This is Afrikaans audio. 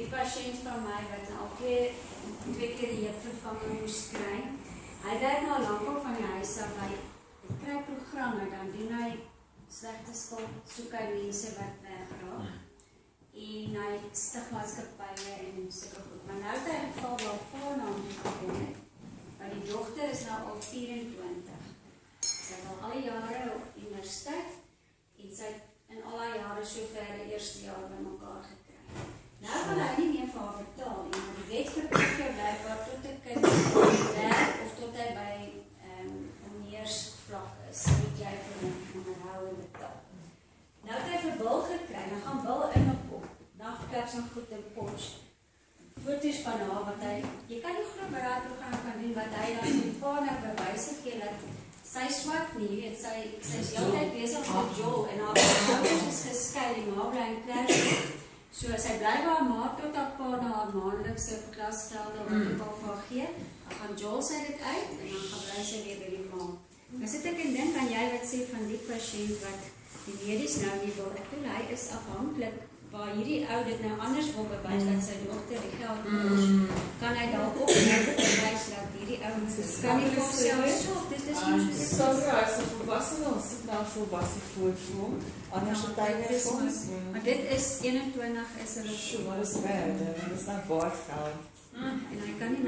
die patiënt van my wat al twee keer die heupvervanging moes kry. Hy werk nou lankal van die huis af, hy kry programme, dan doen hy slegte skuld, soek hy mense wat wegraak. En hy stig maatskappye en sulke goed. Maar nou het hy geval waar pa na hom gekom het, want die dogter is nou al 24. Sy het al alle jare op universiteit en sy het in al haar jare sover die eerste jaar by mekaar gekry. Nou kan hy nie meer vir haar betaal nie, maar die wet verplig jou blijkbaar tot 'n kind werk of tot hy by vlak is, moet jy vir hom onderhou en betaal. Nou het hy vir Bill gekry, dan gaan Bill in op dagklaps en goed in Porsche. Foto's van haar wat hy, jy kan nie groot beraadprogram kan doen wat hy dan die pa nou bewys het gee dat sy swak nie, weet, sy is heeltyd besig met Joel en haar ouders is geskei en haar bly in Klerksdorp. So sy bly by haar ma tot haar pa na haar maandelikse klasgelde wat die pa vir haar gee, dan gaan Joel sy dit uit en dan gaan bly sy weer by die ma. Nou sit ek en dink aan jy wat sê van die patiënt wat die medies nou nie wil, ek bedoel hy is afhanklik waar hierdie ou dit nou anders wil bewys dat sy dogter die geld kos, kan hy dalk ook bewys dat hierdie ou kan nie vir self, dit is nie so. Sandra, as 'n volwassene, ons sit nou volwasse voortvorm, anders het hy net soms. Maar dit is 21 is hulle so, maar dis baie, dis nou baie geld. En hy kan nie